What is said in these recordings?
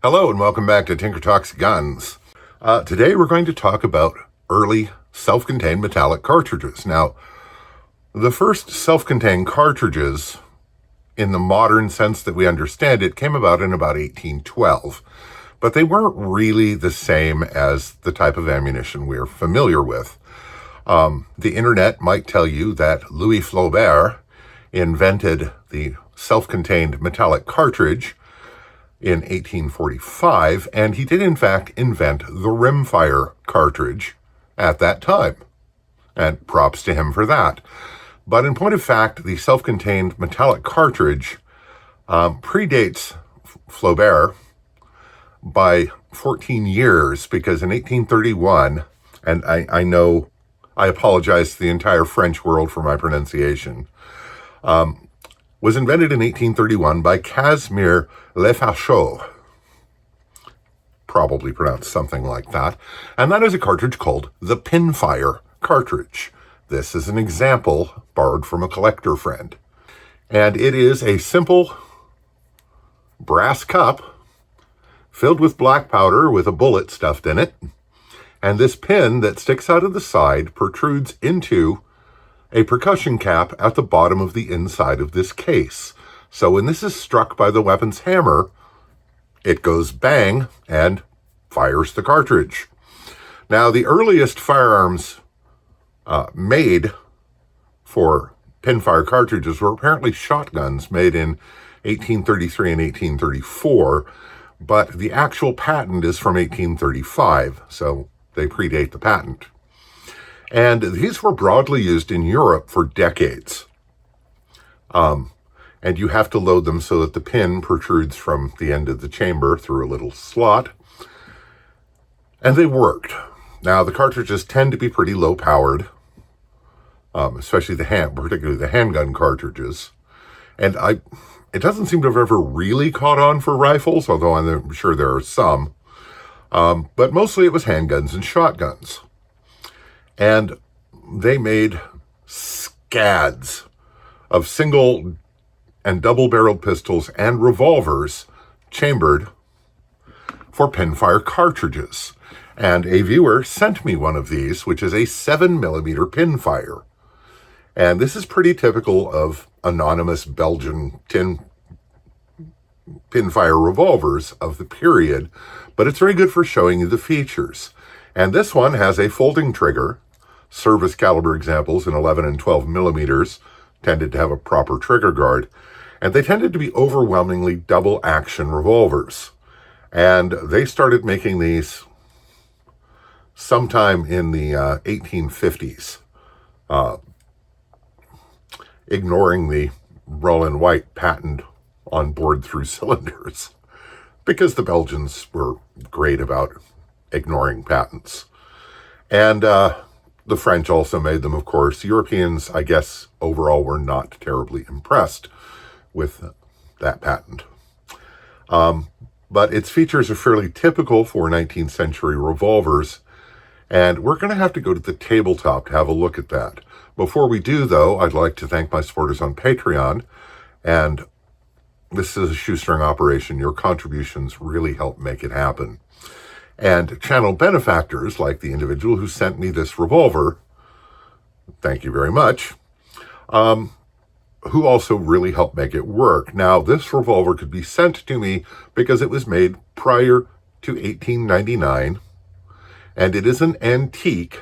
Hello and welcome back to Tinker Talks Guns. Today we're going to talk about early self-contained metallic cartridges. Now, the first self-contained cartridges, in the modern sense that we understand it, came about in about 1812. But they weren't really the same as the type of ammunition we're familiar with. The internet might tell you that Louis Flaubert invented the self-contained metallic cartridge in 1845, and he did in fact invent the rimfire cartridge at that time. And props to him for that. But in point of fact, the self-contained metallic cartridge predates Flaubert by 14 years, because in 1831, and I know I apologize to the entire French world for my pronunciation, was invented in 1831 by Casimir Lefaucheux, probably pronounced something like that, and that is a cartridge called the pinfire cartridge. This is an example borrowed from a collector friend, and it is a simple brass cup filled with black powder with a bullet stuffed in it, and this pin that sticks out of the side protrudes into a percussion cap at the bottom of the inside of this case. So when this is struck by the weapon's hammer, it goes bang and fires the cartridge. Now, the earliest firearms made for pinfire cartridges were apparently shotguns made in 1833 and 1834, but the actual patent is from 1835, so they predate the patent. And these were broadly used in Europe for decades. And you have to load them so that the pin protrudes from the end of the chamber through a little slot. And they worked. Now, the cartridges tend to be pretty low powered, especially particularly the handgun cartridges. And it doesn't seem to have ever really caught on for rifles, although I'm sure there are some. But mostly it was handguns and shotguns. And they made scads of single and double-barreled pistols and revolvers chambered for pinfire cartridges. And a viewer sent me one of these, which is a 7mm pinfire. And this is pretty typical of anonymous Belgian pinfire revolvers of the period, but it's very good for showing you the features. And this one has a folding trigger. Service caliber examples in 11 and 12 millimeters tended to have a proper trigger guard, and they tended to be overwhelmingly double action revolvers. And they started making these sometime in the 1850s, ignoring the Rollin White patent on bored-through cylinders, because the Belgians were great about ignoring patents. And the French also made them, of course. Europeans, I guess, overall were not terribly impressed with that patent. But its features are fairly typical for 19th century revolvers, and we're going to have to go to the tabletop to have a look at that. Before we do, though, I'd like to thank my supporters on Patreon, and this is a shoestring operation. Your contributions really help make it happen. And channel benefactors, like the individual who sent me this revolver, thank you very much, who also really helped make it work. Now, this revolver could be sent to me because it was made prior to 1899, and it is an antique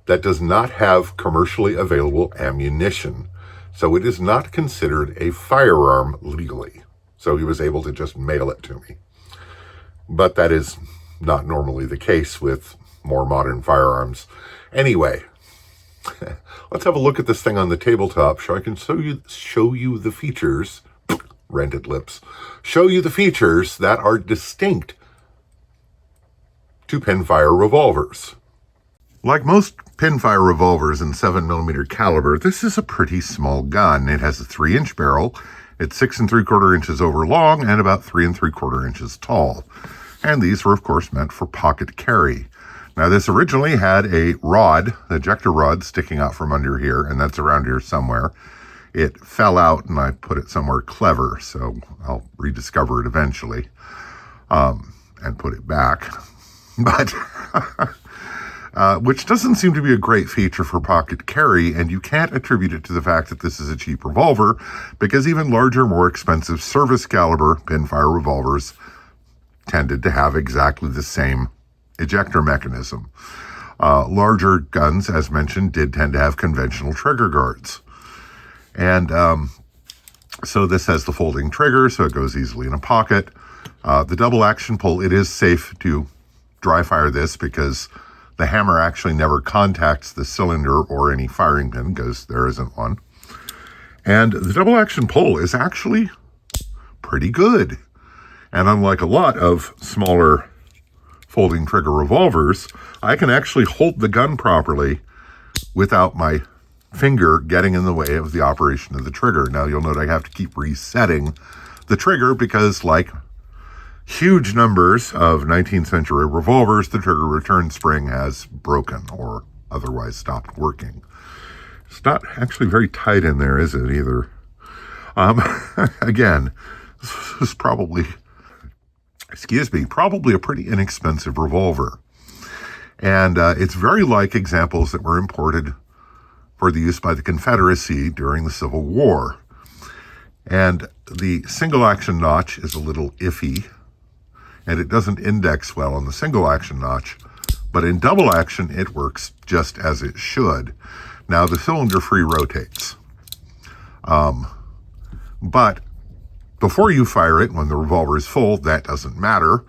that does not have commercially available ammunition. So it is not considered a firearm legally. So he was able to just mail it to me. But that is not normally the case with more modern firearms. Anyway, let's have a look at this thing on the tabletop so I can show you the features, rented lips, show you the features that are distinct to pinfire revolvers. Like most pinfire revolvers in 7mm caliber, this is a pretty small gun. It has a 3-inch barrel. It's 6 3/4 inches over long and about 3 3/4 inches tall. And these were, of course, meant for pocket carry. Now, this originally had a rod, an ejector rod, sticking out from under here, and that's around here somewhere. It fell out, and I put it somewhere clever, so I'll rediscover it eventually. and put it back. But which doesn't seem to be a great feature for pocket carry, and you can't attribute it to the fact that this is a cheap revolver, because even larger, more expensive service caliber pinfire revolvers tended to have exactly the same ejector mechanism. Larger guns, as mentioned, did tend to have conventional trigger guards. And so this has the folding trigger, so it goes easily in a pocket. The double action pull, it is safe to dry fire this because the hammer actually never contacts the cylinder or any firing pin, because there isn't one. And the double action pull is actually pretty good. And unlike a lot of smaller folding trigger revolvers, I can actually hold the gun properly without my finger getting in the way of the operation of the trigger. Now you'll note I have to keep resetting the trigger because, like huge numbers of 19th century revolvers, the trigger return spring has broken or otherwise stopped working. It's not actually very tight in there, is it, either? Again, this is probably a pretty inexpensive revolver. And it's very like examples that were imported for the use by the Confederacy during the Civil War. And the single action notch is a little iffy, and it doesn't index well on the single action notch, but in double action, it works just as it should. Now, the cylinder free rotates. But before you fire it, when the revolver is full, that doesn't matter.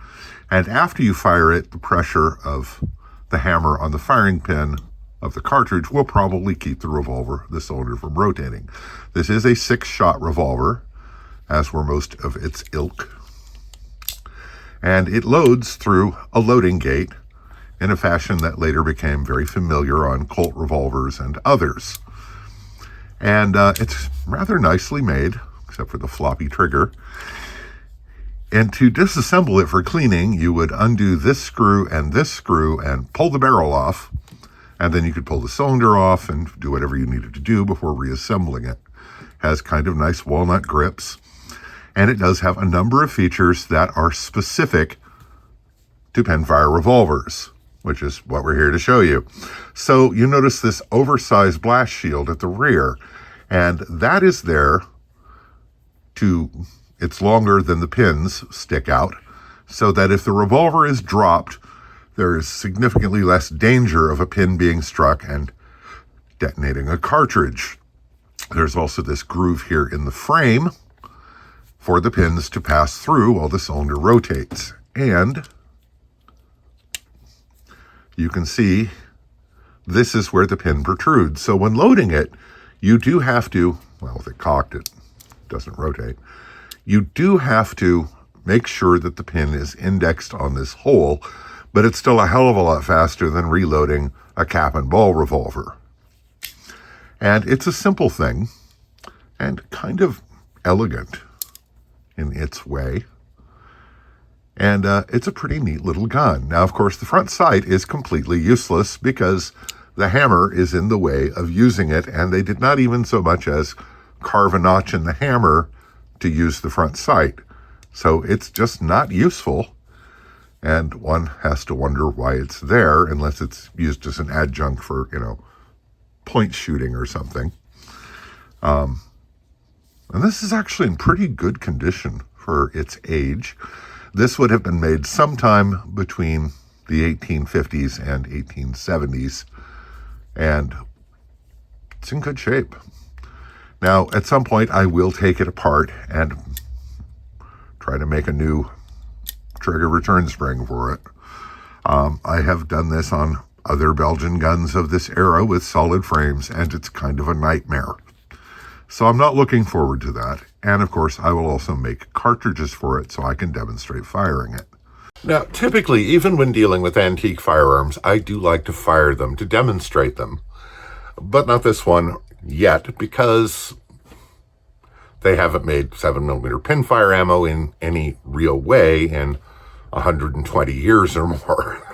And after you fire it, the pressure of the hammer on the firing pin of the cartridge will probably keep the cylinder from rotating. This is a 6-shot revolver, as were most of its ilk. And it loads through a loading gate in a fashion that later became very familiar on Colt revolvers and others. And it's rather nicely made, except for the floppy trigger. And to disassemble it for cleaning, you would undo this screw and pull the barrel off, and then you could pull the cylinder off and do whatever you needed to do before reassembling it. Has kind of nice walnut grips, and it does have a number of features that are specific to pinfire revolvers, which is what we're here to show you. So you notice this oversized blast shield at the rear, and that is there it's longer than the pins stick out, so that if the revolver is dropped, there is significantly less danger of a pin being struck and detonating a cartridge. There's also this groove here in the frame for the pins to pass through while the cylinder rotates. And you can see this is where the pin protrudes. So when loading it, you do have to, well, if it cocked, it doesn't rotate. You do have to make sure that the pin is indexed on this hole, but it's still a hell of a lot faster than reloading a cap and ball revolver. And it's a simple thing and kind of elegant in its way. And it's a pretty neat little gun. Now, of course, the front sight is completely useless because the hammer is in the way of using it, and they did not even so much as carve a notch in the hammer to use the front sight. So it's just not useful, and one has to wonder why it's there unless it's used as an adjunct for, point shooting or something. And this is actually in pretty good condition for its age. This would have been made sometime between the 1850s and 1870s, and it's in good shape. Now, at some point, I will take it apart and try to make a new trigger return spring for it. I have done this on other Belgian guns of this era with solid frames, and it's kind of a nightmare. So I'm not looking forward to that. And of course, I will also make cartridges for it so I can demonstrate firing it. Now, typically, even when dealing with antique firearms, I do like to fire them to demonstrate them. But not this one yet, because they haven't made 7mm pinfire ammo in any real way in 120 years or more.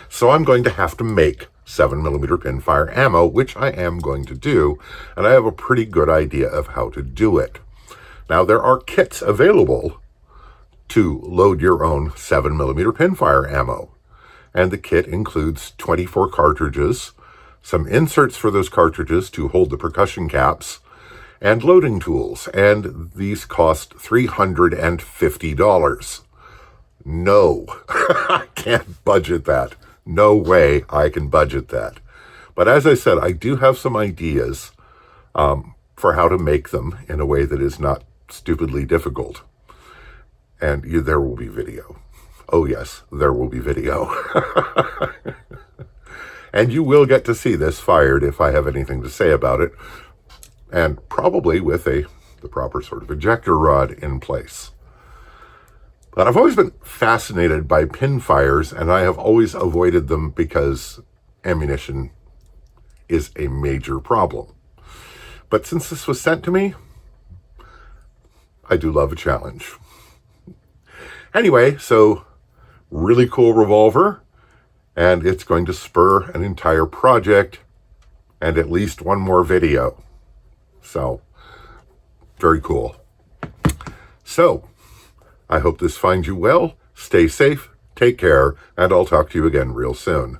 So I'm going to have to make 7mm pinfire ammo, which I am going to do, and I have a pretty good idea of how to do it. Now, there are kits available to load your own 7mm pinfire ammo. And the kit includes 24 cartridges, some inserts for those cartridges to hold the percussion caps, and loading tools. And these cost $350. No, I can't budget that. No way I can budget that. But as I said, I do have some ideas for how to make them in a way that is not stupidly difficult. And there will be video. Oh yes, there will be video. And you will get to see this fired if I have anything to say about it. And probably with the proper sort of ejector rod in place. But I've always been fascinated by pinfires, and I have always avoided them because ammunition is a major problem. But since this was sent to me, I do love a challenge. Anyway, so really cool revolver, and it's going to spur an entire project and at least one more video. So, very cool. So, I hope this finds you well. Stay safe, take care, and I'll talk to you again real soon.